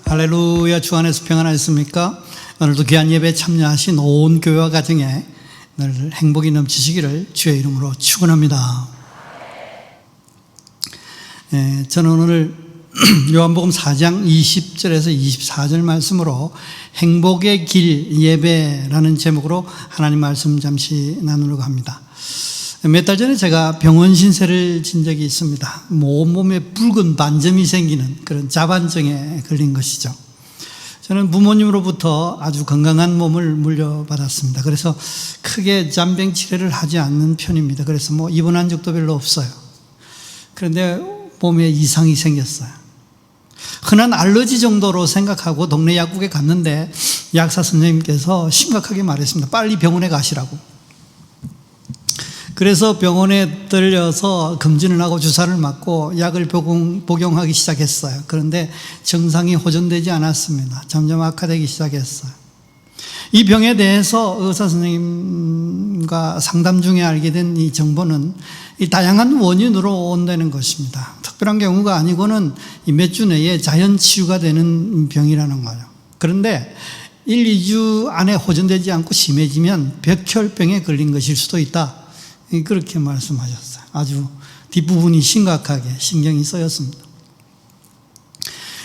할렐루야. 주 안에서 평안하셨습니까? 오늘도 귀한 예배에 참여하신 온 교회와 가정에 늘 행복이 넘치시기를 주의 이름으로 축원합니다. 저는 오늘 요한복음 4장 20절에서 24절 말씀으로 행복의 길 예배라는 제목으로 하나님 말씀 잠시 나누려고 합니다. 몇 달 전에 제가 병원 신세를 진 적이 있습니다. 온몸에 붉은 반점이 생기는 그런 자반증에 걸린 것이죠. 저는 부모님으로부터 아주 건강한 몸을 물려받았습니다. 그래서 크게 잔병 치료를 하지 않는 편입니다. 그래서 입원한 적도 별로 없어요. 그런데 몸에 이상이 생겼어요. 흔한 알러지 정도로 생각하고 동네 약국에 갔는데 약사 선생님께서 심각하게 말했습니다. 빨리 병원에 가시라고. 그래서 병원에 들려서 검진을 하고 주사를 맞고 약을 복용하기 시작했어요. 그런데 증상이 호전되지 않았습니다. 점점 악화되기 시작했어요. 이 병에 대해서 의사 선생님과 상담 중에 알게 된 이 정보는 이 다양한 원인으로 온다는 것입니다. 특별한 경우가 아니고는 몇 주 내에 자연 치유가 되는 병이라는 거예요. 그런데 1, 2주 안에 호전되지 않고 심해지면 백혈병에 걸린 것일 수도 있다. 그렇게 말씀하셨어요. 아주 뒷부분이 심각하게 신경이 쓰였습니다.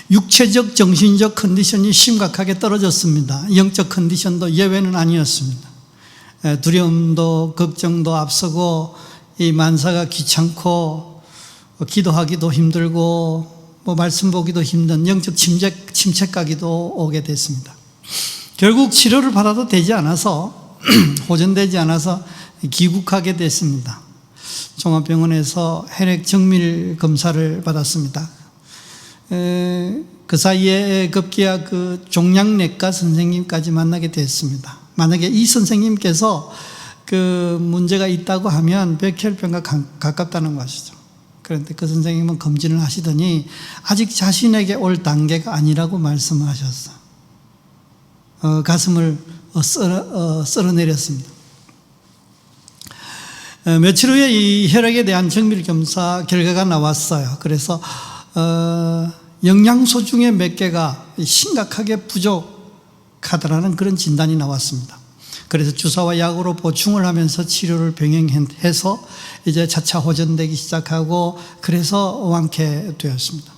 육체적, 정신적 컨디션이 심각하게 떨어졌습니다. 영적 컨디션도 예외는 아니었습니다. 두려움도 걱정도 앞서고 이 만사가 귀찮고 기도하기도 힘들고 말씀 보기도 힘든 영적 침체까지도 오게 됐습니다. 결국 치료를 받아도 되지 않아서 호전되지 않아서 귀국하게 됐습니다. 종합병원에서 혈액 정밀 검사를 받았습니다. 그 사이에 급기야 그 종양내과 선생님까지 만나게 됐습니다. 만약에 이 선생님께서 그 문제가 있다고 하면 백혈병과 가깝다는 것이죠. 그런데 그 선생님은 검진을 하시더니 아직 자신에게 올 단계가 아니라고 말씀하셨어요. 가슴을 쓸어내렸습니다. 며칠 후에 이 혈액에 대한 정밀 검사 결과가 나왔어요. 그래서 영양소 중에 몇 개가 심각하게 부족하다라는 그런 진단이 나왔습니다. 그래서 주사와 약으로 보충을 하면서 치료를 병행해서 이제 차차 호전되기 시작하고 그래서 완쾌되었습니다.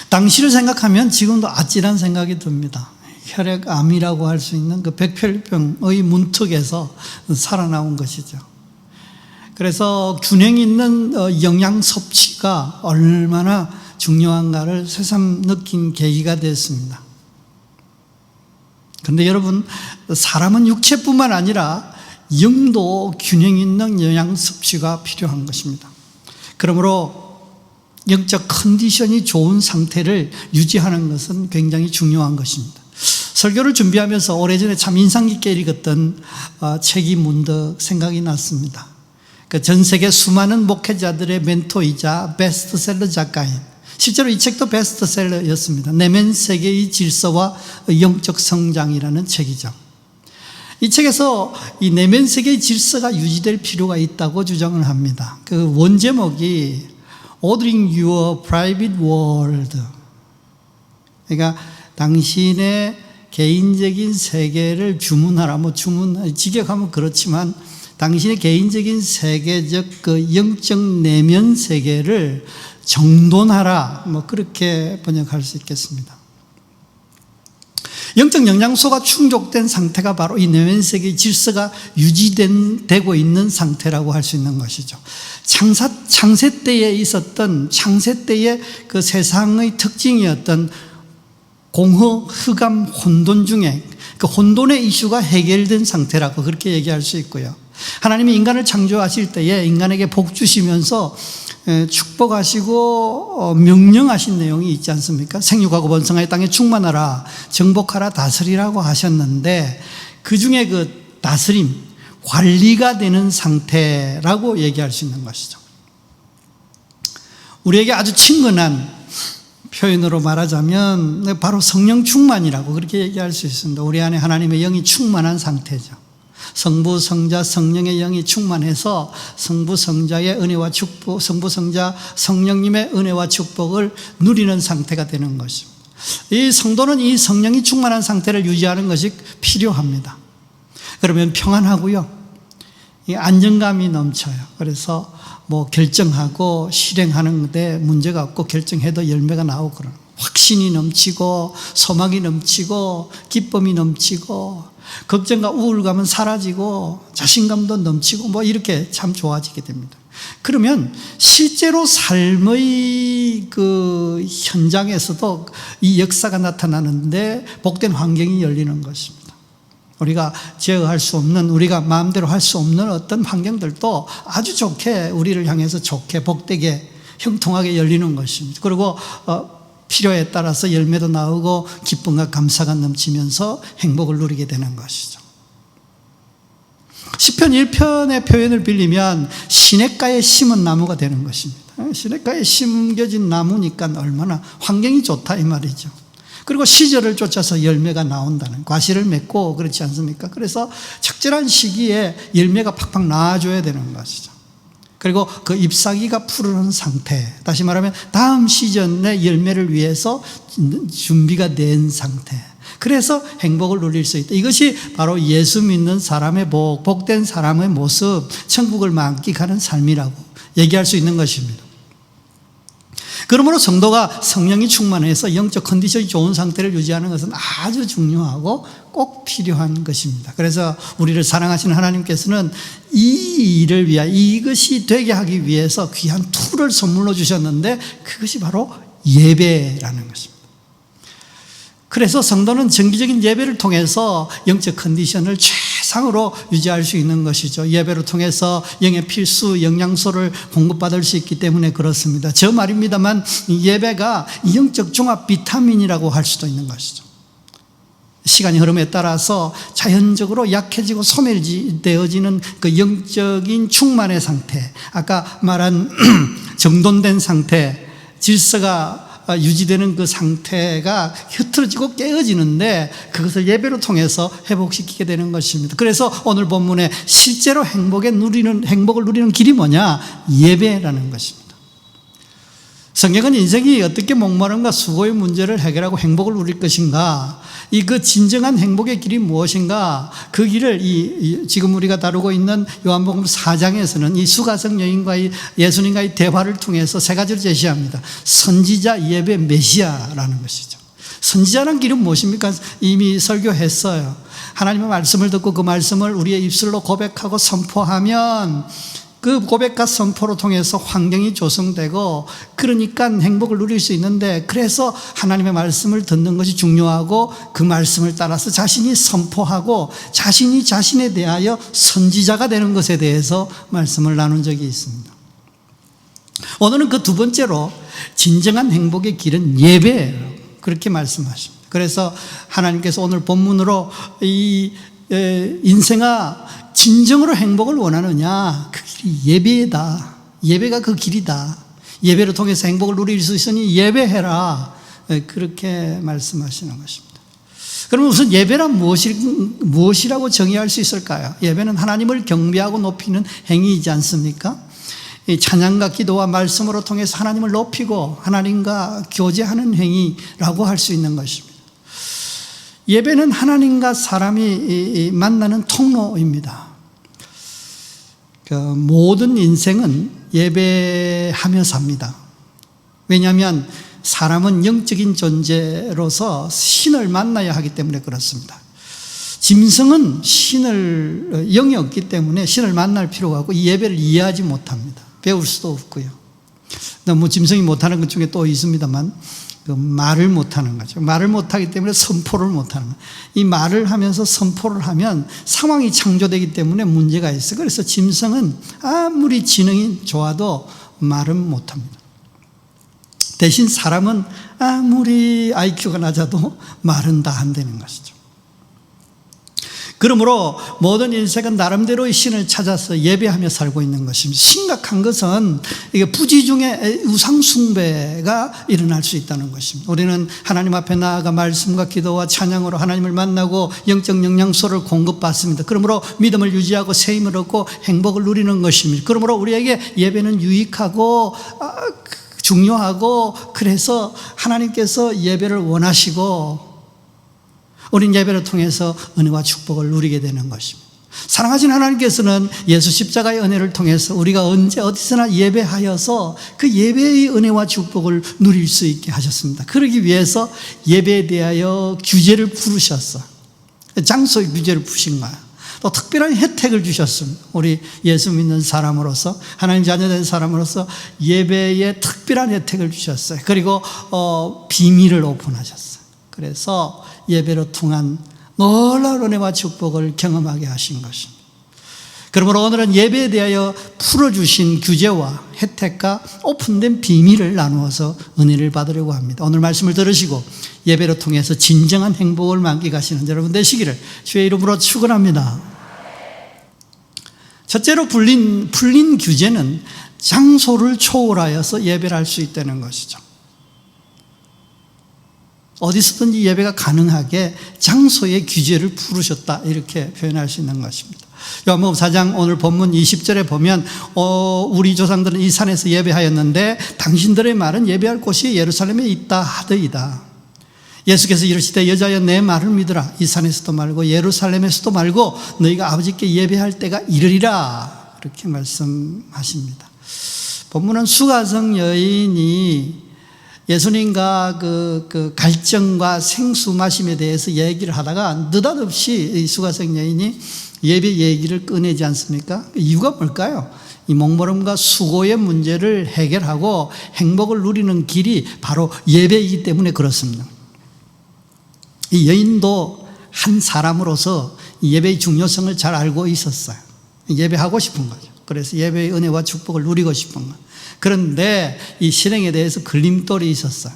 당시를 생각하면 지금도 아찔한 생각이 듭니다. 혈액암이라고 할 수 있는 그 백혈병의 문턱에서 살아나온 것이죠. 그래서 균형 있는 영양 섭취가 얼마나 중요한가를 새삼 느낀 계기가 됐습니다. 그런데 여러분, 사람은 육체뿐만 아니라 영도 균형 있는 영양 섭취가 필요한 것입니다. 그러므로 영적 컨디션이 좋은 상태를 유지하는 것은 굉장히 중요한 것입니다. 설교를 준비하면서 오래전에 참 인상 깊게 읽었던 책이 문득 생각이 났습니다. 전 세계 수많은 목회자들의 멘토이자 베스트셀러 작가인, 실제로 이 책도 베스트셀러였습니다. 내면 세계의 질서와 영적 성장이라는 책이죠. 이 책에서 이 내면 세계의 질서가 유지될 필요가 있다고 주장을 합니다. 그 원제목이 Ordering Your Private World, 그러니까 당신의 개인적인 세계를 주문하라. 직역하면 그렇지만 당신의 개인적인 세계적 그 영적 내면 세계를 정돈하라. 그렇게 번역할 수 있겠습니다. 영적 영양소가 충족된 상태가 바로 이 내면 세계의 질서가 유지되고 있는 상태라고 할 수 있는 것이죠. 창세 때에 있었던 창세 때의 그 세상의 특징이었던 공허, 흑암, 혼돈 중에 그 혼돈의 이슈가 해결된 상태라고 그렇게 얘기할 수 있고요. 하나님이 인간을 창조하실 때에 인간에게 복 주시면서 축복하시고 명령하신 내용이 있지 않습니까? 생육하고 번성하여 땅에 충만하라, 정복하라, 다스리라고 하셨는데 그 중에 그 다스림, 관리가 되는 상태라고 얘기할 수 있는 것이죠. 우리에게 아주 친근한 표현으로 말하자면 바로 성령 충만이라고 그렇게 얘기할 수 있습니다. 우리 안에 하나님의 영이 충만한 상태죠. 성부, 성자, 성령의 영이 충만해서 성부, 성자의 은혜와 축복, 성부, 성자, 성령님의 은혜와 축복을 누리는 상태가 되는 것입니다. 이 성도는 이 성령이 충만한 상태를 유지하는 것이 필요합니다. 그러면 평안하고요, 이 안정감이 넘쳐요. 그래서 결정하고 실행하는 데 문제가 없고, 결정해도 열매가 나오고 그러는, 확신이 넘치고 소망이 넘치고 기쁨이 넘치고 걱정과 우울감은 사라지고 자신감도 넘치고 이렇게 참 좋아지게 됩니다. 그러면 실제로 삶의 그 현장에서도 이 역사가 나타나는데 복된 환경이 열리는 것입니다. 우리가 제어할 수 없는, 우리가 마음대로 할 수 없는 어떤 환경들도 아주 좋게, 우리를 향해서 좋게 복되게 형통하게 열리는 것입니다. 그리고 필요에 따라서 열매도 나오고 기쁨과 감사가 넘치면서 행복을 누리게 되는 것이죠. 시편 1편의 표현을 빌리면 시냇가에 심은 나무가 되는 것입니다. 시냇가에 심겨진 나무니까 얼마나 환경이 좋다 이 말이죠. 그리고 시절을 쫓아서 열매가 나온다는, 과실을 맺고 그렇지 않습니까? 그래서 적절한 시기에 열매가 팍팍 나와줘야 되는 것이죠. 그리고 그 잎사귀가 푸르는 상태, 다시 말하면 다음 시즌의 열매를 위해서 준비가 된 상태, 그래서 행복을 누릴 수 있다. 이것이 바로 예수 믿는 사람의 복된 사람의 모습, 천국을 만끽하는 삶이라고 얘기할 수 있는 것입니다. 그러므로 성도가 성령이 충만해서 영적 컨디션이 좋은 상태를 유지하는 것은 아주 중요하고 꼭 필요한 것입니다. 그래서 우리를 사랑하시는 하나님께서는 이 일을 위하여, 이것이 되게 하기 위해서 귀한 툴을 선물로 주셨는데 그것이 바로 예배라는 것입니다. 그래서 성도는 정기적인 예배를 통해서 영적 컨디션을 최상으로 유지할 수 있는 것이죠. 예배를 통해서 영의 필수 영양소를 공급받을 수 있기 때문에 그렇습니다. 저 말입니다만 예배가 영적 종합 비타민이라고 할 수도 있는 것이죠. 시간이 흐름에 따라서 자연적으로 약해지고 소멸되어지는 그 영적인 충만의 상태, 아까 말한 정돈된 상태, 질서가 유지되는 그 상태가 흐트러지고 깨어지는데 그것을 예배로 통해서 회복시키게 되는 것입니다. 그래서 오늘 본문에 실제로 행복을 누리는 길이 뭐냐? 예배라는 것입니다. 성경은 인생이 어떻게 목마름과 수고의 문제를 해결하고 행복을 누릴 것인가, 그 진정한 행복의 길이 무엇인가, 그 길을 지금 우리가 다루고 있는 요한복음 4장에서는 이 수가성 여인과의 예수님과의 대화를 통해서 세 가지를 제시합니다. 선지자, 예배, 메시아라는 것이죠. 선지자라는 길은 무엇입니까? 이미 설교했어요. 하나님의 말씀을 듣고 그 말씀을 우리의 입술로 고백하고 선포하면 그 고백과 선포로 통해서 환경이 조성되고, 그러니까 행복을 누릴 수 있는데, 그래서 하나님의 말씀을 듣는 것이 중요하고 그 말씀을 따라서 자신이 선포하고 자신이 자신에 대하여 선지자가 되는 것에 대해서 말씀을 나눈 적이 있습니다. 오늘은 그 두 번째로 진정한 행복의 길은 예배예요, 그렇게 말씀하십니다. 그래서 하나님께서 오늘 본문으로 인생아 진정으로 행복을 원하느냐, 그 길이 예배다, 예배가 그 길이다, 예배를 통해서 행복을 누릴 수 있으니 예배해라, 그렇게 말씀하시는 것입니다. 그러면 우선 예배란 무엇이라고 정의할 수 있을까요? 예배는 하나님을 경배하고 높이는 행위이지 않습니까? 이 찬양과 기도와 말씀으로 통해서 하나님을 높이고 하나님과 교제하는 행위라고 할 수 있는 것입니다. 예배는 하나님과 사람이 만나는 통로입니다. 모든 인생은 예배하며 삽니다. 왜냐하면 사람은 영적인 존재로서 신을 만나야 하기 때문에 그렇습니다. 짐승은 영이 없기 때문에 신을 만날 필요가 없고 이 예배를 이해하지 못합니다. 배울 수도 없고요. 짐승이 못하는 것 중에 또 있습니다만, 말을 못하는 거죠. 말을 못하기 때문에 선포를 못하는 거예요. 이 말을 하면서 선포를 하면 상황이 창조되기 때문에 문제가 있어요. 그래서 짐승은 아무리 지능이 좋아도 말은 못합니다. 대신 사람은 아무리 IQ가 낮아도 말은 다 한다는 것이죠. 그러므로 모든 인생은 나름대로의 신을 찾아서 예배하며 살고 있는 것입니다. 심각한 것은 이게 부지 중에 우상숭배가 일어날 수 있다는 것입니다. 우리는 하나님 앞에 나아가 말씀과 기도와 찬양으로 하나님을 만나고 영적 영양소를 공급받습니다. 그러므로 믿음을 유지하고 새 힘을 얻고 행복을 누리는 것입니다. 그러므로 우리에게 예배는 유익하고 중요하고, 그래서 하나님께서 예배를 원하시고 우린 예배를 통해서 은혜와 축복을 누리게 되는 것입니다. 사랑하신 하나님께서는 예수 십자가의 은혜를 통해서 우리가 언제 어디서나 예배하여서 그 예배의 은혜와 축복을 누릴 수 있게 하셨습니다. 그러기 위해서 예배에 대하여 규제를 부르셨어. 장소의 규제를 푸신 거야. 또 특별한 혜택을 주셨습니다. 우리 예수 믿는 사람으로서, 하나님 자녀된 사람으로서 예배에 특별한 혜택을 주셨어요. 그리고 비밀을 오픈하셨어요. 그래서 예배로 통한 놀라운 은혜와 축복을 경험하게 하신 것입니다. 그러므로 오늘은 예배에 대하여 풀어주신 규제와 혜택과 오픈된 비밀을 나누어서 은혜를 받으려고 합니다. 오늘 말씀을 들으시고 예배로 통해서 진정한 행복을 만끽하시는 여러분 되시기를 주의 이름으로 축원합니다. 첫째로 풀린 규제는 장소를 초월하여서 예배를 할 수 있다는 것이죠. 어디서든지 예배가 가능하게 장소의 규제를 풀으셨다, 이렇게 표현할 수 있는 것입니다. 요한복음 4장 오늘 본문 20절에 보면 우리 조상들은 이 산에서 예배하였는데 당신들의 말은 예배할 곳이 예루살렘에 있다 하더이다. 예수께서 이르시되 여자여 내 말을 믿으라. 이 산에서도 말고 예루살렘에서도 말고 너희가 아버지께 예배할 때가 이르리라, 이렇게 말씀하십니다. 본문은 수가성 여인이 예수님과 그 갈증과 생수 마심에 대해서 얘기를 하다가 느닷없이 이 수가성 여인이 예배 얘기를 꺼내지 않습니까? 이유가 뭘까요? 이 목마름과 수고의 문제를 해결하고 행복을 누리는 길이 바로 예배이기 때문에 그렇습니다. 이 여인도 한 사람으로서 예배의 중요성을 잘 알고 있었어요. 예배하고 싶은 거죠. 그래서 예배의 은혜와 축복을 누리고 싶은 거예요. 그런데 이 실행에 대해서 걸림돌이 있었어요.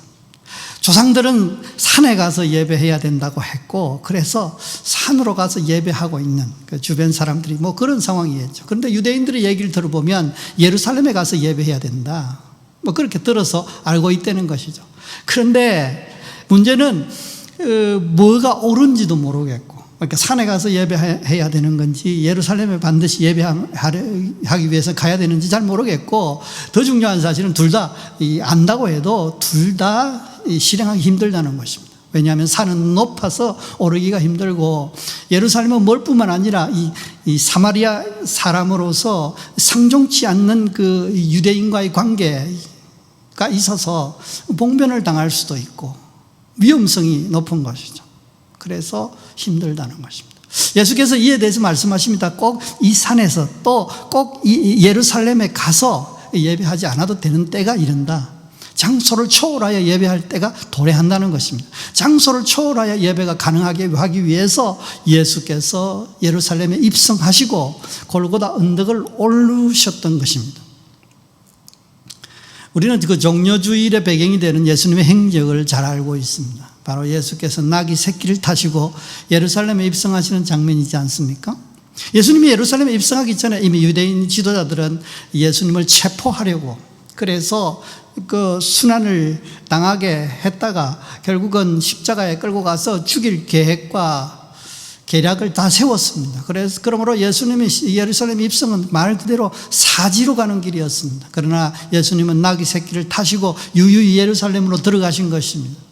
조상들은 산에 가서 예배해야 된다고 했고, 그래서 산으로 가서 예배하고 있는 그 주변 사람들이 뭐 그런 상황이었죠. 그런데 유대인들의 얘기를 들어보면 예루살렘에 가서 예배해야 된다, 뭐 그렇게 들어서 알고 있다는 것이죠. 그런데 문제는 뭐가 옳은지도 모르겠고, 그러니까 산에 가서 예배해야 되는 건지 예루살렘에 반드시 예배하기 위해서 가야 되는지 잘 모르겠고, 더 중요한 사실은 둘 다 안다고 해도 둘 다 실행하기 힘들다는 것입니다. 왜냐하면 산은 높아서 오르기가 힘들고, 예루살렘은 멀 뿐만 아니라 이 사마리아 사람으로서 상종치 않는 그 유대인과의 관계가 있어서 봉변을 당할 수도 있고 위험성이 높은 것이죠. 그래서 힘들다는 것입니다. 예수께서 이에 대해서 말씀하십니다. 꼭 이 산에서 또 꼭 이 예루살렘에 가서 예배하지 않아도 되는 때가 이른다. 장소를 초월하여 예배할 때가 도래한다는 것입니다. 장소를 초월하여 예배가 가능하게 하기 위해서 예수께서 예루살렘에 입성하시고 골고다 언덕을 오르셨던 것입니다. 우리는 그 종려주일의 배경이 되는 예수님의 행적을 잘 알고 있습니다. 바로 예수께서 나귀 새끼를 타시고 예루살렘에 입성하시는 장면이지 않습니까? 예수님이 예루살렘에 입성하기 전에 이미 유대인 지도자들은 예수님을 체포하려고, 그래서 그 순환을 당하게 했다가 결국은 십자가에 끌고 가서 죽일 계획과 계략을 다 세웠습니다. 그러므로 예수님이 예루살렘 입성은 말 그대로 사지로 가는 길이었습니다. 그러나 예수님은 나귀 새끼를 타시고 유유히 예루살렘으로 들어가신 것입니다.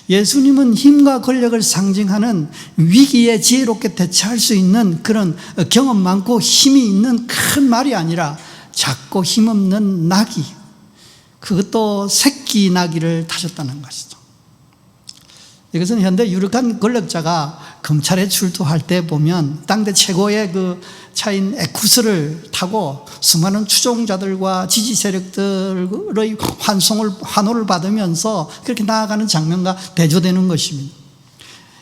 예수님은 힘과 권력을 상징하는 위기에 지혜롭게 대처할 수 있는 그런 경험 많고 힘이 있는 큰 말이 아니라 작고 힘없는 나귀, 그것도 새끼 나귀를 타셨다는 것이죠. 이것은 현대 유력한 권력자가 검찰에 출두할 때 보면 당대 최고의 그 차인 에쿠스를 타고 수많은 추종자들과 지지 세력들의 환호를 받으면서 그렇게 나아가는 장면과 대조되는 것입니다.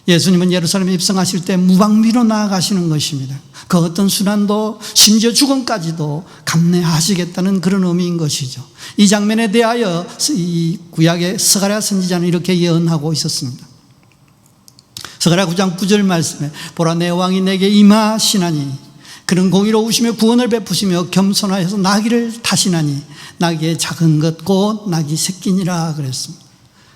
예수님은 예루살렘에 입성하실 때 무방비로 나아가시는 것입니다. 그 어떤 순환도 심지어 죽음까지도 감내하시겠다는 그런 의미인 것이죠. 이 장면에 대하여 이 구약의 스가랴 선지자는 이렇게 예언하고 있었습니다. 스가랴 9장 9절 말씀에 보라 내 왕이 내게 임하시나니 그는 공의로우시며 구원을 베푸시며 겸손하여서 나귀를 타시나니 나귀의 작은 것 곧 나귀 새끼니라 그랬습니다.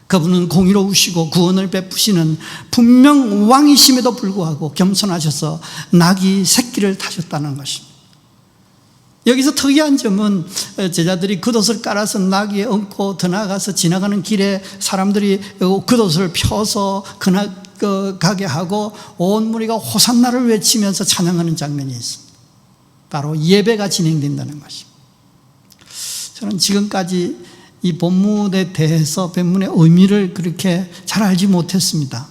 그분은 공의로우시고 구원을 베푸시는 분명 왕이심에도 불구하고 겸손하셔서 나귀 새끼를 타셨다는 것입니다. 여기서 특이한 점은 제자들이 겉옷을 깔아서 나귀에 얹고 더 나아가서 지나가는 길에 사람들이 겉옷을 펴서 가게 하고 온 무리가 호산나를 외치면서 찬양하는 장면이 있습니다. 바로 예배가 진행된다는 것입니다. 저는 지금까지 이 본문에 대해서 본문의 의미를 그렇게 잘 알지 못했습니다.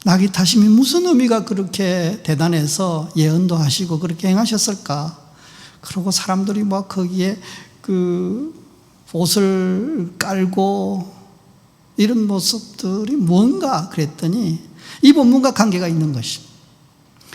나귀 타심이 무슨 의미가 그렇게 대단해서 예언도 하시고 그렇게 행하셨을까? 그리고 사람들이 막 거기에 옷을 깔고 이런 모습들이 뭔가 그랬더니 이 본문과 관계가 있는 것입니다.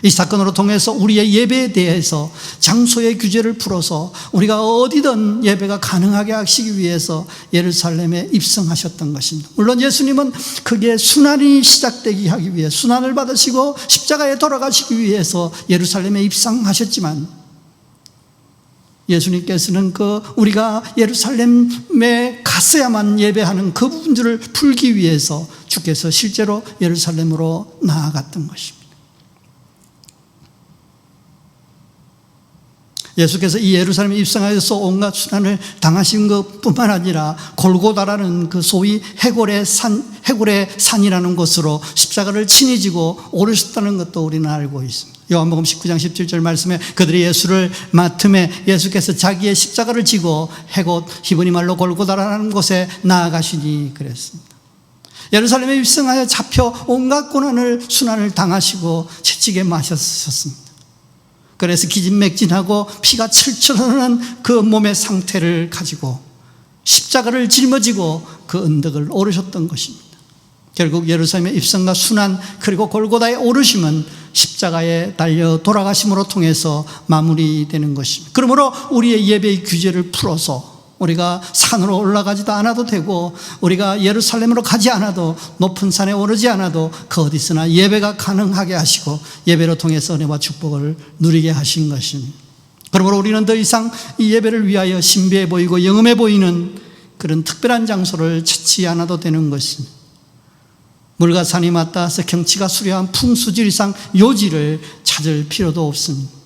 이 사건으로 통해서 우리의 예배에 대해서 장소의 규제를 풀어서 우리가 어디든 예배가 가능하게 하시기 위해서 예루살렘에 입성하셨던 것입니다. 물론 예수님은 그게 순환이 시작되기 하기 위해 순환을 받으시고 십자가에 돌아가시기 위해서 예루살렘에 입성하셨지만 예수님께서는 우리가 예루살렘에 갔어야만 예배하는 그 부분들을 풀기 위해서 주께서 실제로 예루살렘으로 나아갔던 것입니다. 예수께서 이 예루살렘에 입성하여서 온갖 순환을 당하신 것뿐만 아니라 골고다라는 그 소위 해골의 산이라는 곳으로 십자가를 친히 지고 오르셨다는 것도 우리는 알고 있습니다. 요한복음 19장 17절 말씀에 그들이 예수를 맡음에 예수께서 자기의 십자가를 지고 해곳 히브리 말로 골고다라는 곳에 나아가시니 그랬습니다. 예루살렘에 입성하여 잡혀 온갖 고난을 순환을 당하시고 채찍에 맞으셨습니다. 그래서 기진맥진하고 피가 철철 흐르는 그 몸의 상태를 가지고 십자가를 짊어지고 그 언덕을 오르셨던 것입니다. 결국 예루살렘의 입성과 순환 그리고 골고다의 오르심은 십자가에 달려 돌아가심으로 통해서 마무리되는 것입니다. 그러므로 우리의 예배의 규제를 풀어서 우리가 산으로 올라가지도 않아도 되고 우리가 예루살렘으로 가지 않아도 높은 산에 오르지 않아도 그 어디서나 예배가 가능하게 하시고 예배로 통해서 은혜와 축복을 누리게 하신 것입니다. 그러므로 우리는 더 이상 이 예배를 위하여 신비해 보이고 영험해 보이는 그런 특별한 장소를 찾지 않아도 되는 것입니다. 물과 산이 맞닿아서 경치가 수려한 풍수지리상 요지를 찾을 필요도 없습니다.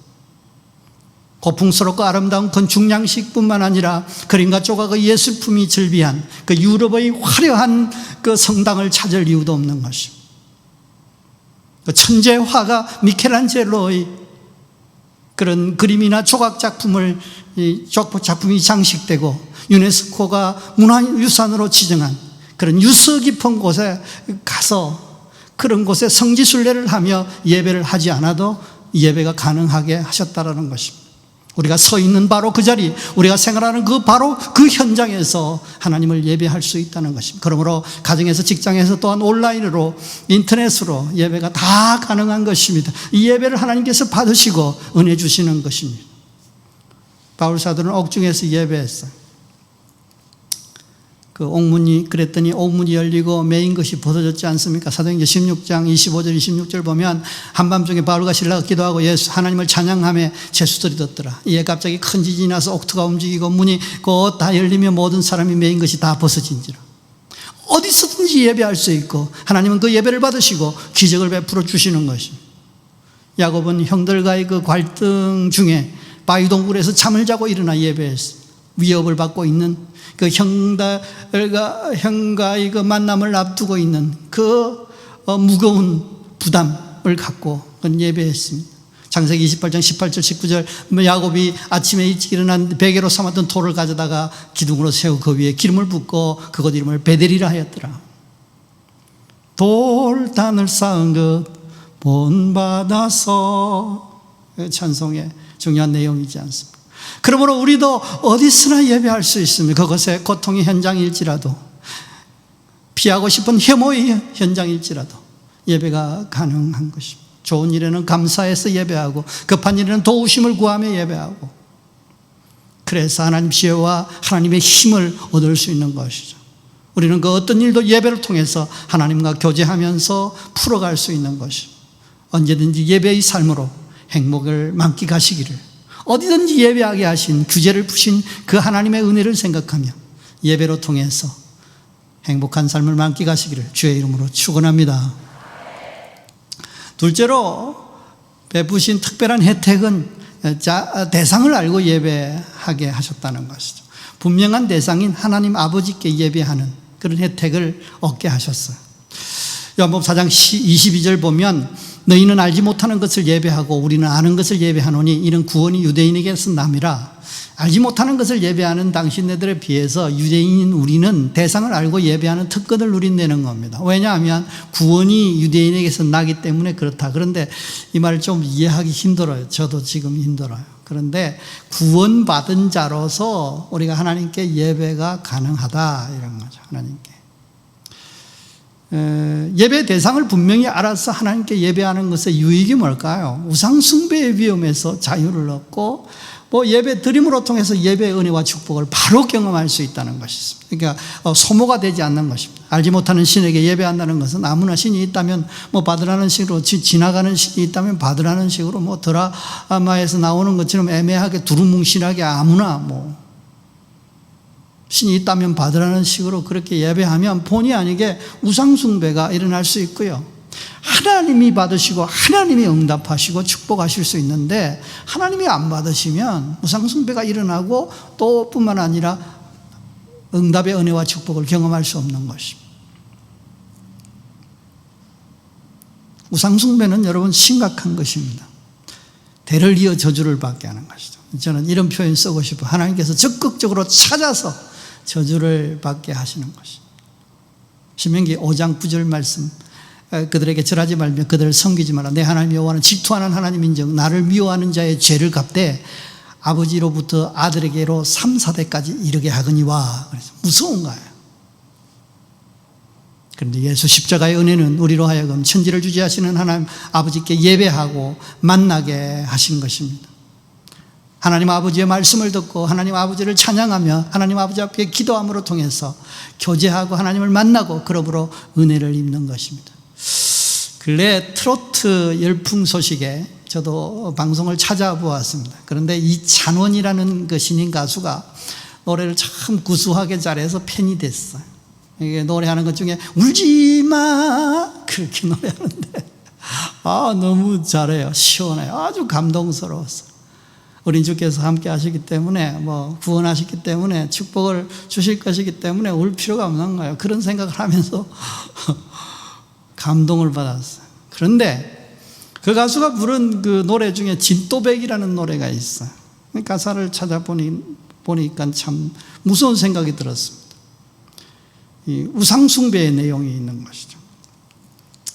고풍스럽고 아름다운 건축 양식뿐만 아니라 그림과 조각의 예술품이 즐비한 그 유럽의 화려한 그 성당을 찾을 이유도 없는 것입니다. 그 천재 화가 미켈란젤로의 그런 그림이나 조각 작품이 장식되고 유네스코가 문화유산으로 지정한 그런 유서 깊은 곳에 가서 그런 곳에 성지순례를 하며 예배를 하지 않아도 예배가 가능하게 하셨다라는 것입니다. 우리가 서 있는 바로 그 자리, 우리가 생활하는 바로 그 현장에서 하나님을 예배할 수 있다는 것입니다. 그러므로 가정에서, 직장에서, 또한 온라인으로, 인터넷으로 예배가 다 가능한 것입니다. 이 예배를 하나님께서 받으시고 은혜 주시는 것입니다. 바울 사도는 옥중에서 예배했어요. 그 옥문이 그랬더니 옥문이 열리고 메인 것이 벗어졌지 않습니까? 사도행전 16장 25절 26절 보면 한밤중에 바울과 실라가 기도하고 예수 하나님을 찬양하며 제수들이 듣더라. 이에 갑자기 큰 지진이 나서 옥토가 움직이고 문이 곧 다 열리며 모든 사람이 메인 것이 다 벗어진지라. 어디서든지 예배할 수 있고 하나님은 그 예배를 받으시고 기적을 베풀어 주시는 것입니다. 야곱은 형들과의 그 갈등 중에 바위 동굴에서 잠을 자고 일어나 예배했습니다. 위협을 받고 있는 그 형과의 그 만남을 앞두고 있는 그 무거운 부담을 갖고 예배했습니다. 창세기 28장 18절 19절 야곱이 아침에 일찍 일어난 베개로 삼았던 돌을 가져다가 기둥으로 세우고 그 위에 기름을 붓고 그것 이름을 베델이라 하였더라. 돌단을 쌓은 것 본받아서 찬송의 중요한 내용이지 않습니까? 그러므로 우리도 어디서나 예배할 수 있습니다. 그것의 고통의 현장일지라도 피하고 싶은 혐오의 현장일지라도 예배가 가능한 것입니다. 좋은 일에는 감사해서 예배하고 급한 일에는 도우심을 구하며 예배하고 그래서 하나님 지혜와 하나님의 힘을 얻을 수 있는 것이죠. 우리는 그 어떤 일도 예배를 통해서 하나님과 교제하면서 풀어갈 수 있는 것이, 언제든지 예배의 삶으로 행복을 만끽하시기를, 어디든지 예배하게 하신, 규제를 푸신 그 하나님의 은혜를 생각하며 예배로 통해서 행복한 삶을 만끽하시기를 주의 이름으로 축원합니다. 둘째로 베푸신 특별한 혜택은 대상을 알고 예배하게 하셨다는 것이죠. 분명한 대상인 하나님 아버지께 예배하는 그런 혜택을 얻게 하셨어요. 요한복음 4장 22절 보면 너희는 알지 못하는 것을 예배하고 우리는 아는 것을 예배하노니 이는 구원이 유대인에게서 남이라. 알지 못하는 것을 예배하는 당신네들에 비해서 유대인인 우리는 대상을 알고 예배하는 특권을 누린다는 겁니다. 왜냐하면 구원이 유대인에게서 나기 때문에 그렇다. 그런데 이 말을 좀 이해하기 힘들어요. 저도 지금 힘들어요. 그런데 구원받은 자로서 우리가 하나님께 예배가 가능하다, 이런 거죠. 하나님께 예배 대상을 분명히 알아서 하나님께 예배하는 것의 유익이 뭘까요? 우상 숭배의 위험에서 자유를 얻고 예배 드림으로 통해서 예배의 은혜와 축복을 바로 경험할 수 있다는 것이 있습니다. 그러니까 소모가 되지 않는 것입니다. 알지 못하는 신에게 예배한다는 것은 아무나 신이 있다면 받으라는 식으로, 지나가는 신이 있다면 받으라는 식으로 드라마에서 나오는 것처럼 애매하게 두루뭉실하게 아무나 신이 있다면 받으라는 식으로 그렇게 예배하면 본의 아니게 우상숭배가 일어날 수 있고요. 하나님이 받으시고 하나님이 응답하시고 축복하실 수 있는데 하나님이 안 받으시면 우상숭배가 일어나고 또 뿐만 아니라 응답의 은혜와 축복을 경험할 수 없는 것입니다. 우상숭배는 여러분 심각한 것입니다. 대를 이어 저주를 받게 하는 것이죠. 저는 이런 표현 쓰고 싶어요. 하나님께서 적극적으로 찾아서 저주를 받게 하시는 것입니다. 신명기 5장 9절 말씀, 그들에게 절하지 말며 그들을 섬기지 마라. 내 하나님 여호와는 질투하는 하나님인즉 나를 미워하는 자의 죄를 갚되 아버지로부터 아들에게로 3, 4대까지 이르게 하거니와. 그래서 무서운 거예요. 그런데 예수 십자가의 은혜는 우리로 하여금 천지를 주재하시는 하나님 아버지께 예배하고 만나게 하신 것입니다. 하나님 아버지의 말씀을 듣고 하나님 아버지를 찬양하며 하나님 아버지 앞에 기도함으로 통해서 교제하고 하나님을 만나고 그러므로 은혜를 입는 것입니다. 근래 트로트 열풍 소식에 저도 방송을 찾아보았습니다. 그런데 이찬원이라는 그 신인 가수가 노래를 참 구수하게 잘해서 팬이 됐어요. 이게 노래하는 것 중에 울지마 그렇게 노래하는데 너무 잘해요. 시원해요. 아주 감동스러웠어요. 우리 주께서 함께 하시기 때문에 구원하시기 때문에 축복을 주실 것이기 때문에 울 필요가 없는 거예요. 그런 생각을 하면서 감동을 받았어요. 그런데 그 가수가 부른 그 노래 중에 진또배기라는 노래가 있어요. 가사를 찾아보니까 참 무서운 생각이 들었습니다. 이 우상숭배의 내용이 있는 것이죠.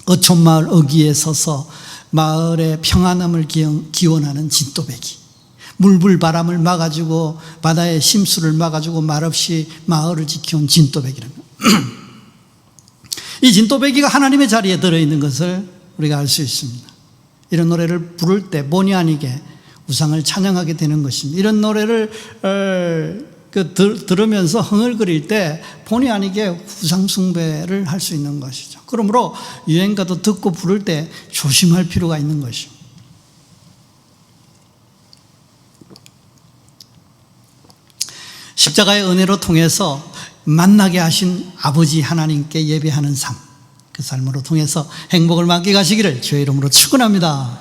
어촌마을 어귀에 서서 마을의 평안함을 기원하는 진또배기, 물불바람을 막아주고 바다의 심수를 막아주고 말없이 마을을 지켜온 진또배기라는 이 진또배기가 하나님의 자리에 들어있는 것을 우리가 알 수 있습니다. 이런 노래를 부를 때 본의 아니게 우상을 찬양하게 되는 것입니다. 이런 노래를 들으면서 흥얼거릴 때 본의 아니게 우상 숭배를 할 수 있는 것이죠. 그러므로 유행가도 듣고 부를 때 조심할 필요가 있는 것입니다. 십자가의 은혜로 통해서 만나게 하신 아버지 하나님께 예배하는 삶, 그 삶으로 통해서 행복을 만끽하시기를 주의 이름으로 축원합니다.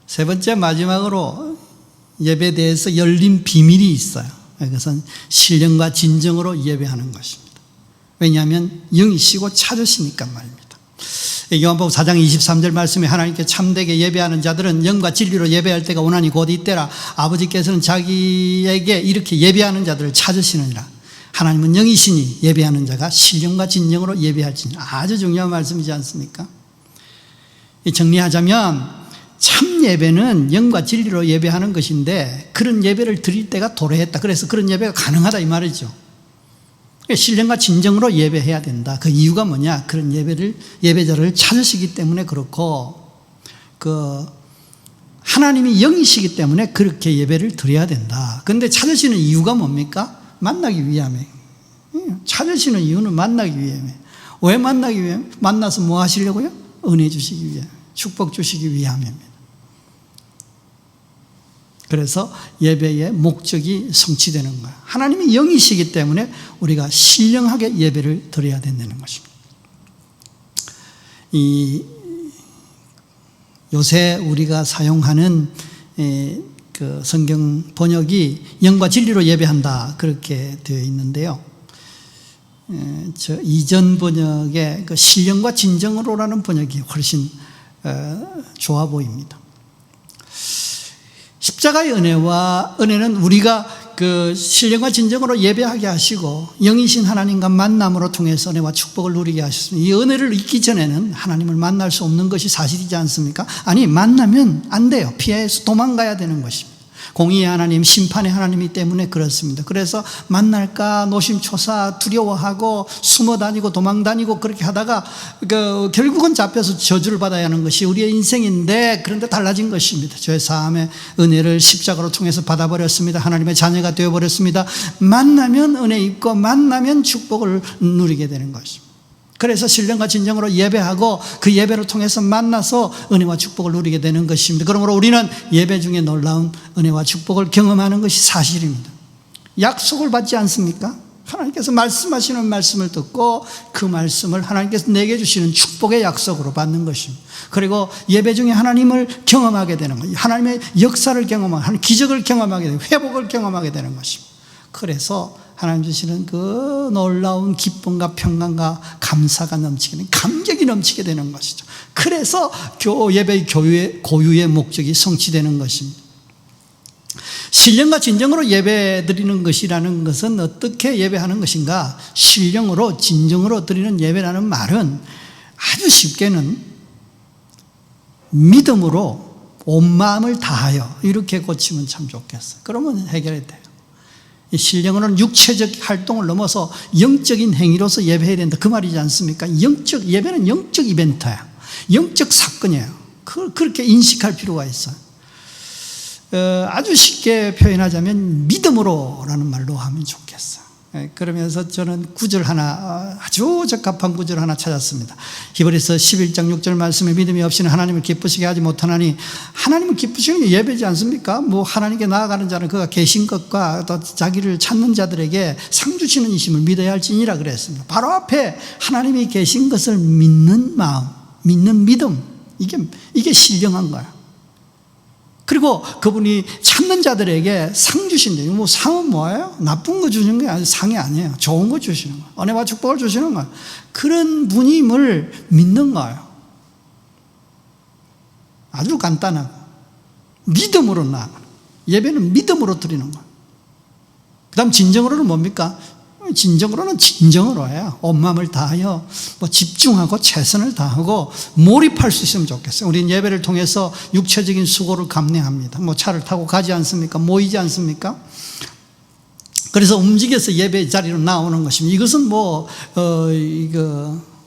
세 번째, 마지막으로 예배에 대해서 열린 비밀이 있어요. 그것은 신령과 진정으로 예배하는 것입니다. 왜냐하면 영이시고 찾으시니까 말입니다. 요한복음 4장 23절 말씀에 하나님께 참되게 예배하는 자들은 영과 진리로 예배할 때가 오나니 곧 이때라. 아버지께서는 자기에게 이렇게 예배하는 자들을 찾으시느니라. 하나님은 영이시니 예배하는 자가 신령과 진정으로 예배할지니. 아주 중요한 말씀이지 않습니까? 정리하자면 참 예배는 영과 진리로 예배하는 것인데 그런 예배를 드릴 때가 도래했다. 그래서 그런 예배가 가능하다 이 말이죠. 신령과 진정으로 예배해야 된다. 그 이유가 뭐냐? 그런 예배자를 찾으시기 때문에 그렇고, 하나님이 영이시기 때문에 그렇게 예배를 드려야 된다. 그런데 찾으시는 이유가 뭡니까? 만나기 위함에. 아니에요. 찾으시는 이유는 만나기 위함이에요. 왜 만나기 위해? 만나서 뭐 하시려고요? 은혜 주시기 위해, 축복 주시기 위함입니다. 그래서 예배의 목적이 성취되는 거예요. 하나님이 영이시기 때문에 우리가 신령하게 예배를 드려야 된다는 것입니다. 요새 우리가 사용하는 그 성경 번역이 영과 진리로 예배한다 그렇게 되어 있는데요. 저 이전 번역의 그 신령과 진정으로라는 번역이 훨씬 좋아 보입니다. 십자가의 은혜는 우리가 그 신령과 진정으로 예배하게 하시고 영이신 하나님과 만남으로 통해서 은혜와 축복을 누리게 하셨습니다. 이 은혜를 잊기 전에는 하나님을 만날 수 없는 것이 사실이지 않습니까? 아니, 만나면 안 돼요. 피해서 도망가야 되는 것입니다. 공의의 하나님, 심판의 하나님이기 때문에 그렇습니다. 그래서 만날까 노심초사 두려워하고 숨어다니고 도망다니고 그렇게 하다가 결국은 잡혀서 저주를 받아야 하는 것이 우리의 인생인데, 그런데 달라진 것입니다. 죄 사함의 은혜를 십자가로 통해서 받아버렸습니다. 하나님의 자녀가 되어버렸습니다. 만나면 은혜 입고 만나면 축복을 누리게 되는 것입니다. 그래서 신령과 진정으로 예배하고 그 예배를 통해서 만나서 은혜와 축복을 누리게 되는 것입니다. 그러므로 우리는 예배 중에 놀라운 은혜와 축복을 경험하는 것이 사실입니다. 약속을 받지 않습니까? 하나님께서 말씀하시는 말씀을 듣고 그 말씀을 하나님께서 내게 주시는 축복의 약속으로 받는 것입니다. 그리고 예배 중에 하나님을 경험하게 되는 거예요. 하나님의 역사를 경험하고 기적을 경험하게 되고 회복을 경험하게 되는 것입니다. 그래서 하나님 주시는 그 놀라운 기쁨과 평강과 감사가 넘치게 되는, 감격이 넘치게 되는 것이죠. 그래서 예배 고유의 목적이 성취되는 것입니다. 신령과 진정으로 예배 드리는 것이라는 것은 어떻게 예배하는 것인가? 신령으로 진정으로 드리는 예배라는 말은 아주 쉽게는 믿음으로 온 마음을 다하여, 이렇게 고치면 참 좋겠어요. 그러면 해결이 돼요. 신령으로는 육체적 활동을 넘어서 영적인 행위로서 예배해야 된다, 그 말이지 않습니까? 예배는 영적 이벤트야. 영적 사건이에요. 그렇게 인식할 필요가 있어요. 아주 쉽게 표현하자면 믿음으로라는 말로 하면 좋겠어요. 그러면서 저는 구절 하나, 아주 적합한 구절 하나 찾았습니다. 히브리서 11장 6절 말씀에 믿음이 없이는 하나님을 기쁘시게 하지 못하나니, 하나님을 기쁘시는 게 예배지 않습니까? 뭐 하나님께 나아가는 자는 그가 계신 것과 또 자기를 찾는 자들에게 상 주시는 이심을 믿어야 할지니라 그랬습니다. 바로 앞에 하나님이 계신 것을 믿는 마음, 믿는 믿음, 이게 신령한 거야. 그리고 그분이 찾는 자들에게 상 주신대요. 뭐 상은 뭐예요? 나쁜 거 주시는 게 아니라 상이 아니에요. 좋은 거 주시는 거예요. 은혜와 축복을 주시는 거예요. 그런 분임을 믿는 거예요. 아주 간단하고 믿음으로 나아가는, 예배는 믿음으로 드리는 거예요. 그 다음 진정으로는 뭡니까? 진정으로는 진정으로 해요. 온 마음을 다하여 집중하고 최선을 다하고 몰입할 수 있으면 좋겠어요. 우리는 예배를 통해서 육체적인 수고를 감내합니다. 차를 타고 가지 않습니까? 모이지 않습니까? 그래서 움직여서 예배 자리로 나오는 것입니다. 이것은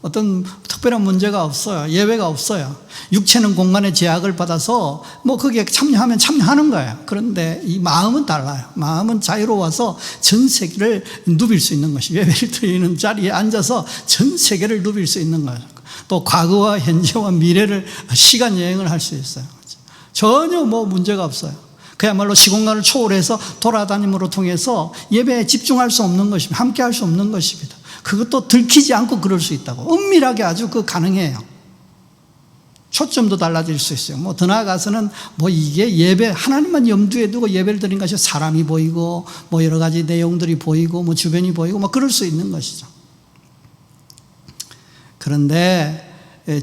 어떤 특별한 문제가 없어요. 예외가 없어요. 육체는 공간의 제약을 받아서 거기에 참여하면 참여하는 거예요. 그런데 이 마음은 달라요. 마음은 자유로워서 전 세계를 누빌 수 있는 것이, 예배를 드리는 자리에 앉아서 전 세계를 누빌 수 있는 거예요. 또 과거와 현재와 미래를 시간 여행을 할 수 있어요. 전혀 문제가 없어요. 그야말로 시공간을 초월해서 돌아다님으로 통해서 예배에 집중할 수 없는 것입니다. 함께 할 수 없는 것입니다. 그것도 들키지 않고 그럴 수 있다고. 은밀하게 아주 가능해요. 초점도 달라질 수 있어요. 더 나아가서는 이게 예배, 하나님만 염두에 두고 예배를 드린 것이 사람이 보이고 여러 가지 내용들이 보이고 주변이 보이고 그럴 수 있는 것이죠. 그런데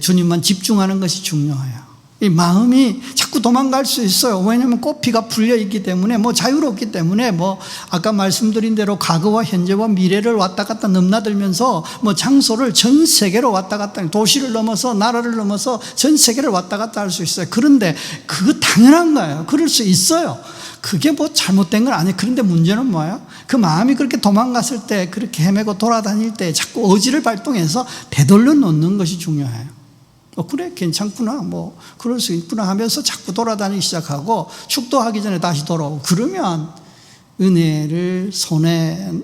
주님만 집중하는 것이 중요해요. 이 마음이 자꾸 도망갈 수 있어요. 왜냐하면 꽃피가 풀려 있기 때문에, 자유롭기 때문에, 아까 말씀드린 대로 과거와 현재와 미래를 왔다 갔다 넘나들면서 장소를 전 세계로 왔다 갔다, 도시를 넘어서 나라를 넘어서 전 세계를 왔다 갔다 할 수 있어요. 그런데 그거 당연한 거예요. 그럴 수 있어요. 그게 잘못된 건 아니에요. 그런데 문제는 뭐예요? 그 마음이 그렇게 도망갔을 때, 그렇게 헤매고 돌아다닐 때 자꾸 의지를 발동해서 되돌려 놓는 것이 중요해요. 그래, 괜찮구나, 그럴 수 있구나 하면서 자꾸 돌아다니기 시작하고, 축도하기 전에 다시 돌아오고, 그러면 은혜를 손에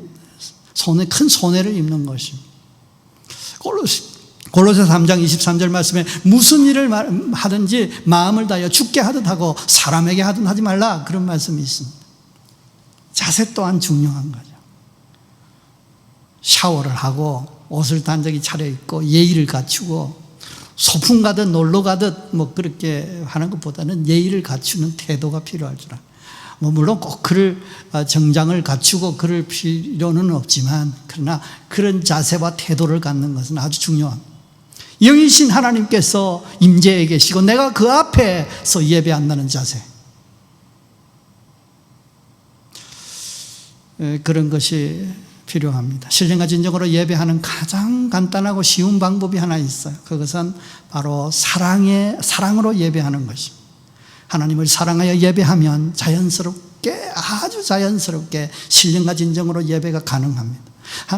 큰 손해를 입는 것입니다. 골로새 3장 23절 말씀에 무슨 일을 하든지 마음을 다하여 주께 하듯 하고 사람에게 하든 하지 말라, 그런 말씀이 있습니다. 자세 또한 중요한 거죠. 샤워를 하고 옷을 단정히 차려입고 예의를 갖추고 소풍 가듯 놀러 가듯 그렇게 하는 것보다는 예의를 갖추는 태도가 필요할 줄 알아요. 물론 꼭 그럴 정장을 갖추고 그럴 필요는 없지만, 그러나 그런 자세와 태도를 갖는 것은 아주 중요합니다. 영이신 하나님께서 임재해 계시고 내가 그 앞에서 예배한다는 자세, 그런 것이 필요합니다. 신령과 진정으로 예배하는 가장 간단하고 쉬운 방법이 하나 있어요. 그것은 바로 사랑으로 예배하는 것입니다. 하나님을 사랑하여 예배하면 아주 자연스럽게 신령과 진정으로 예배가 가능합니다.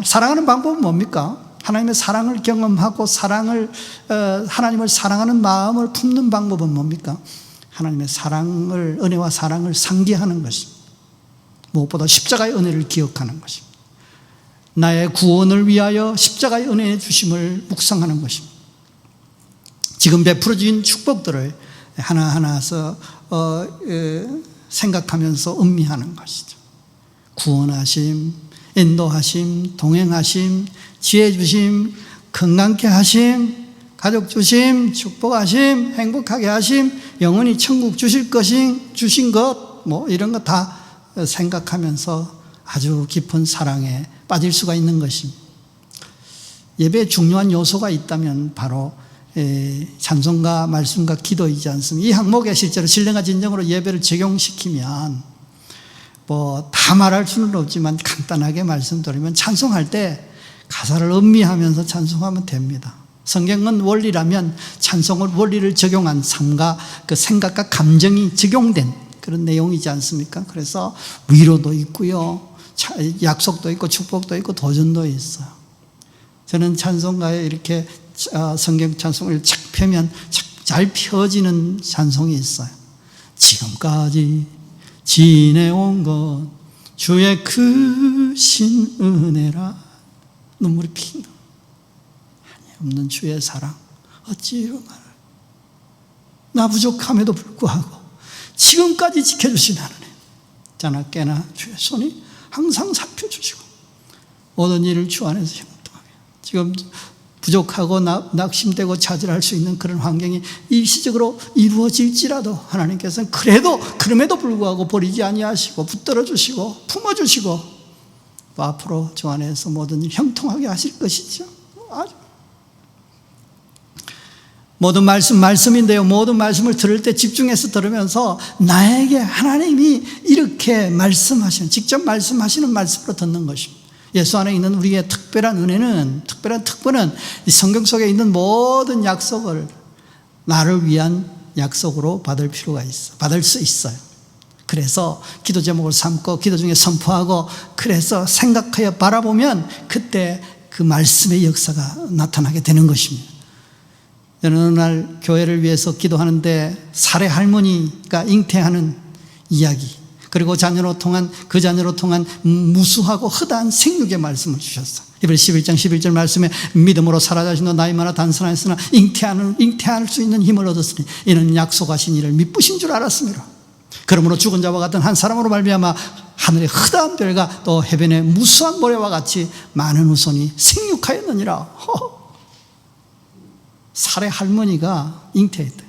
사랑하는 방법은 뭡니까? 하나님의 사랑을 경험하고 하나님을 사랑하는 마음을 품는 방법은 뭡니까? 하나님의 은혜와 사랑을 상기하는 것입니다. 무엇보다 십자가의 은혜를 기억하는 것입니다. 나의 구원을 위하여 십자가의 은혜의 주심을 묵상하는 것입니다. 지금 베풀어진 축복들을 하나하나서 생각하면서 음미하는 것이죠. 구원하심, 인도하심, 동행하심, 지혜 주심, 건강케 하심, 가족 주심, 축복하심, 행복하게 하심, 영원히 천국 주실 것인 주신 것, 이런 거 다 생각하면서 아주 깊은 사랑에 빠질 수가 있는 것입니다. 예배에 중요한 요소가 있다면 바로 찬송과 말씀과 기도이지 않습니까? 이 항목에 실제로 신령과 진정으로 예배를 적용시키면 다 말할 수는 없지만 간단하게 말씀드리면, 찬송할 때 가사를 음미하면서 찬송하면 됩니다. 성경은 원리라면 찬송을 원리를 적용한 삶과 그 생각과 감정이 적용된 그런 내용이지 않습니까? 그래서 위로도 있고요, 약속도 있고 축복도 있고 도전도 있어요. 저는 찬송가에 이렇게 성경 찬송을 착 펴면 잘 펴지는 찬송이 있어요. 지금까지 지내온 것 주의 크신 은혜라. 눈물이 핑 없는 주의 사랑 어찌 이루 말을. 나 부족함에도 불구하고 지금까지 지켜주신 하나님, 자나 깨나 주의 손이 항상 살펴주시고 모든 일을 주 안에서 형통하게. 지금 부족하고 낙심되고 좌절할 수 있는 그런 환경이 일시적으로 이루어질지라도 하나님께서는 그럼에도 불구하고 버리지 아니하시고 붙들어 주시고 품어 주시고 또 앞으로 주 안에서 모든 일 형통하게 하실 것이죠. 아주 모든 말씀인데요, 모든 말씀을 들을 때 집중해서 들으면서 나에게 하나님이 이렇게 직접 말씀하시는 말씀으로 듣는 것입니다. 예수 안에 있는 우리의 특별한 특권은 이 성경 속에 있는 모든 약속을 나를 위한 약속으로 받을 수 있어요. 그래서 기도 제목을 삼고 기도 중에 선포하고, 그래서 생각하여 바라보면 그때 그 말씀의 역사가 나타나게 되는 것입니다. 어느 날 교회를 위해서 기도하는데 사례 할머니가 잉태하는 이야기, 그리고 그 자녀로 통한 무수하고 허다한 생육의 말씀을 주셨어요. 히브리서 11장 11절 말씀에 믿음으로 사라 자신도 나이 많아 단순하였으나 잉태할 수 있는 힘을 얻었으니 이는 약속하신 이를 미쁘신 줄 알았습니다. 그러므로 죽은 자와 같은 한 사람으로 말미암아 하늘의 허다한 별과 또 해변의 무수한 모래와 같이 많은 후손이 생육하였느니라. 사례 할머니가 잉태했다.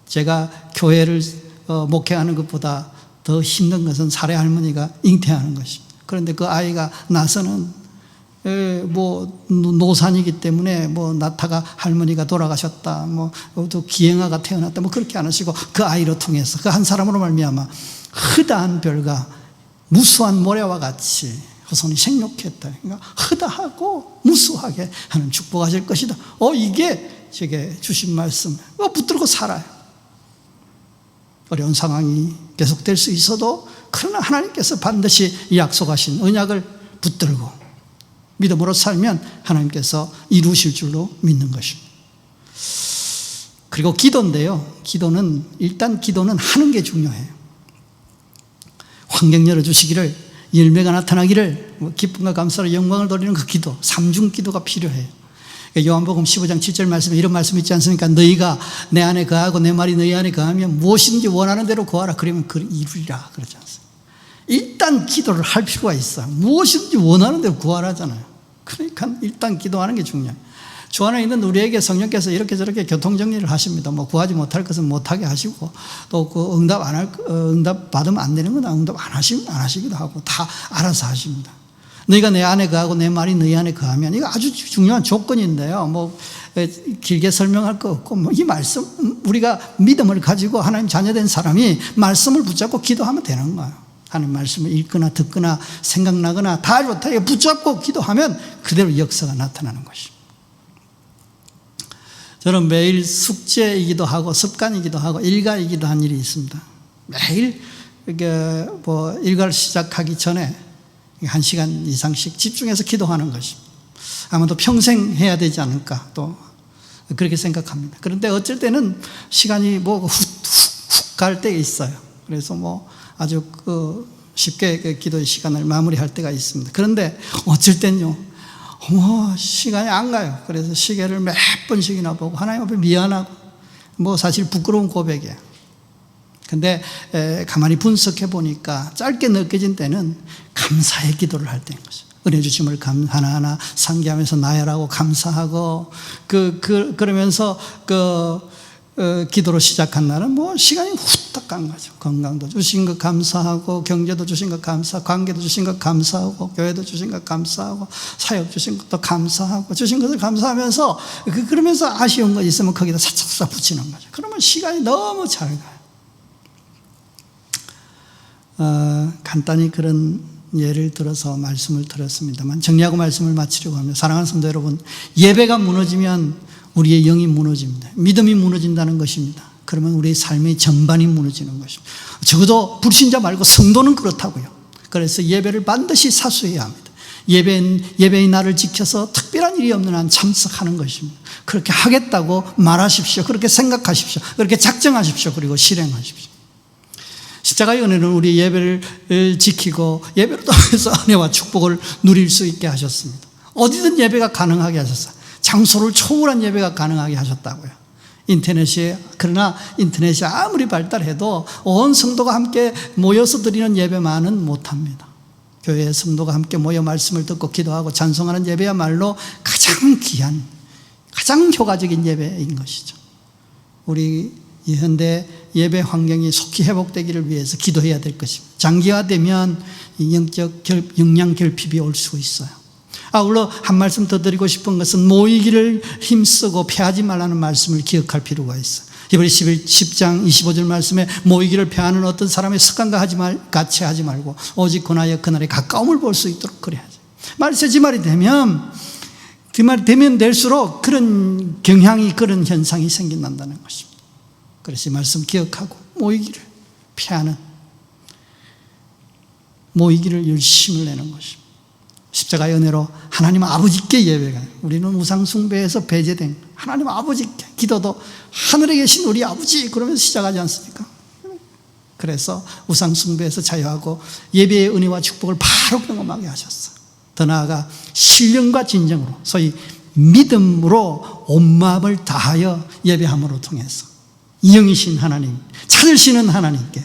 제가 교회를 목회하는 것보다 더 힘든 것은 사례 할머니가 잉태하는 것입니다. 그런데 그 아이가 나서는 노산이기 때문에 나타가 할머니가 돌아가셨다, 또 기행아가 태어났다, 그렇게 안 하시고 그 아이로 통해서 그 한 사람으로 말미암아 허다한 별과 무수한 모래와 같이 후손이 생육했다. 그러니까 허다하고 무수하게 하는 축복하실 것이다. 이게 제게 주신 말씀. 붙들고 살아요. 어려운 상황이 계속될 수 있어도 그러나 하나님께서 반드시 약속하신 언약을 붙들고 믿음으로 살면 하나님께서 이루실 줄로 믿는 것입니다. 그리고 기도인데요, 기도는 하는 게 중요해요. 환경 열어주시기를 열매가 나타나기를 기쁨과 감사로 영광을 돌리는 그 기도, 삼중 기도가 필요해요. 요한복음 15장 7절 말씀에 이런 말씀 있지 않습니까? 너희가 내 안에 거하고 내 말이 너희 안에 거하면 무엇인지 원하는 대로 구하라. 그러면 그를 이루리라. 그러지 않습니까? 일단 기도를 할 필요가 있어요. 무엇인지 원하는 대로 구하라잖아요. 그러니까 일단 기도하는 게 중요해요. 주 안에 있는 우리에게 성령께서 이렇게 저렇게 교통정리를 하십니다. 뭐 구하지 못할 것은 못하게 하시고, 또 그 응답 받으면 안 되는 건 응답 안 하시기도 하고, 다 알아서 하십니다. 너희가 내 안에 거하고 내 말이 너희 안에 거하면, 이거 아주 중요한 조건인데요. 뭐 길게 설명할 거 없고, 뭐 이 말씀, 우리가 믿음을 가지고 하나님 자녀된 사람이 말씀을 붙잡고 기도하면 되는 거예요. 하나님 말씀을 읽거나 듣거나 생각나거나 다 좋다. 이거 붙잡고 기도하면 그대로 역사가 나타나는 것입니다. 저는 매일 숙제이기도 하고 습관이기도 하고 일과이기도 한 일이 있습니다. 매일 일과를 시작하기 전에 1시간 이상씩 집중해서 기도하는 것입니다. 아마도 평생 해야 되지 않을까 또 그렇게 생각합니다. 그런데 어쩔 때는 시간이 훅 갈 때 있어요. 그래서 아주 쉽게 기도의 시간을 마무리할 때가 있습니다. 그런데 어쩔 땐요, 시간이 안 가요. 그래서 시계를 몇 번씩이나 보고 하나님 앞에 미안하고, 사실 부끄러운 고백이에요. 근데 가만히 분석해 보니까 짧게 느껴진 때는 감사의 기도를 할 때인 거죠. 은혜 주심을 하나하나 상기하면서 나열하고 감사하고, 그러면서 기도로 시작한 날은 시간이 후딱 간 거죠. 건강도 주신 것 감사하고, 경제도 주신 것 감사하고, 관계도 주신 것 감사하고, 교회도 주신 것 감사하고, 사역 주신 것도 감사하고, 주신 것을 감사하면서, 그러면서 아쉬운 거 있으면 거기다 싹싹싹 붙이는 거죠. 그러면 시간이 너무 잘 가요. 간단히 그런 예를 들어서 말씀을 드렸습니다만, 정리하고 말씀을 마치려고 합니다. 사랑하는 성도 여러분, 예배가 무너지면 우리의 영이 무너집니다. 믿음이 무너진다는 것입니다. 그러면 우리의 삶의 전반이 무너지는 것입니다. 적어도 불신자 말고 성도는 그렇다고요. 그래서 예배를 반드시 사수해야 합니다. 예배의 날을 지켜서 특별한 일이 없는 한 참석하는 것입니다. 그렇게 하겠다고 말하십시오. 그렇게 생각하십시오. 그렇게 작정하십시오. 그리고 실행하십시오. 십자가의 은혜는 우리 예배를 지키고 예배를 통해서 은혜와 축복을 누릴 수 있게 하셨습니다. 어디든 예배가 가능하게 하셨어요. 장소를 초월한 예배가 가능하게 하셨다고요. 그러나 인터넷이 아무리 발달해도 온 성도가 함께 모여서 드리는 예배만은 못합니다. 교회의 성도가 함께 모여 말씀을 듣고 기도하고 찬송하는 예배야말로 가장 귀한, 가장 효과적인 예배인 것이죠. 우리 현대 예배 환경이 속히 회복되기를 위해서 기도해야 될 것입니다. 장기화되면 영적 역량 결핍이 올 수 있어요. 아울러 한 말씀 더 드리고 싶은 것은 모이기를 힘쓰고 패하지 말라는 말씀을 기억할 필요가 있어요. 히브리서 10장 25절 말씀에 모이기를 패하는 어떤 사람의 습관과 같이 하지 말고 오직 권하여 그날의 가까움을 볼 수 있도록 그래야지. 말세지말이 되면 될수록 그런 경향이, 그런 현상이 생긴다는 것입니다. 그래서 이 말씀 기억하고 모이기를 피하는, 모이기를 열심을 내는 것입니다. 십자가의 은혜로 하나님 아버지께 예배가, 우리는 우상 숭배에서 배제된 하나님 아버지께, 기도도 하늘에 계신 우리 아버지 그러면서 시작하지 않습니까? 그래서 우상 숭배에서 자유하고 예배의 은혜와 축복을 바로 경험하게 하셨어요. 더 나아가 신령과 진정으로, 소위 믿음으로 온 마음을 다하여 예배함으로 통해서 영이신 하나님, 찾으시는 하나님께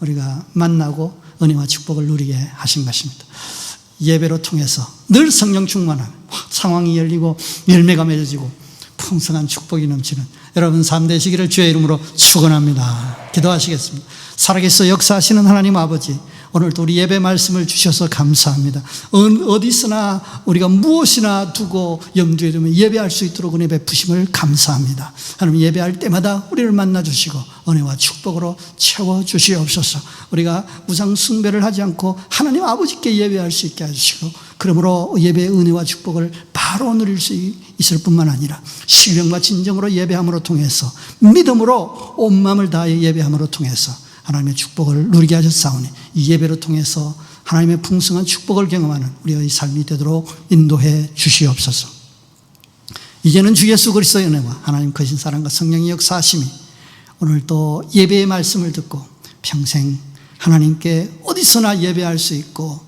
우리가 만나고 은혜와 축복을 누리게 하신 것입니다. 예배로 통해서 늘 성령 충만한 상황이 열리고 열매가 맺어지고 풍성한 축복이 넘치는 여러분 삶 되시기를 주의 이름으로 축원합니다. 기도하시겠습니다. 살아계셔 역사하시는 하나님 아버지, 오늘도 우리 예배 말씀을 주셔서 감사합니다. 어디서나 우리가 무엇이나 두고 염두에 두면 예배할 수 있도록 은혜 베푸심을 감사합니다. 하나님, 예배할 때마다 우리를 만나주시고 은혜와 축복으로 채워주시옵소서. 우리가 우상 숭배를 하지 않고 하나님 아버지께 예배할 수 있게 해주시고, 그러므로 예배의 은혜와 축복을 바로 누릴 수 있을 뿐만 아니라 신령과 진정으로 예배함으로 통해서, 믿음으로 온 마음을 다해 예배함으로 통해서 하나님의 축복을 누리게 하셨사오니, 이 예배를 통해서 하나님의 풍성한 축복을 경험하는 우리의 삶이 되도록 인도해 주시옵소서. 이제는 주 예수 그리스도의 은혜와 하나님 크신 사랑과 성령의 역사하심이 오늘 또 예배의 말씀을 듣고 평생 하나님께 어디서나 예배할 수 있고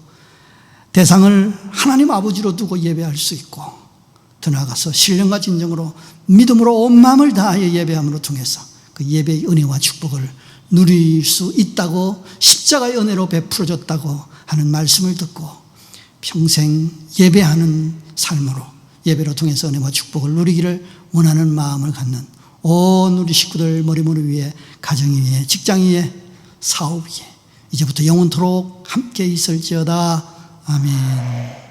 대상을 하나님 아버지로 두고 예배할 수 있고, 더 나아가서 신령과 진정으로 믿음으로 온 마음을 다하여 예배함으로 통해서 그 예배의 은혜와 축복을 누릴 수 있다고, 십자가의 은혜로 베풀어졌다고 하는 말씀을 듣고 평생 예배하는 삶으로, 예배로 통해서 은혜와 축복을 누리기를 원하는 마음을 갖는 온 우리 식구들, 머리머리 위에, 가정 위에, 직장 위에, 사업 위에 이제부터 영원토록 함께 있을지어다. 아멘.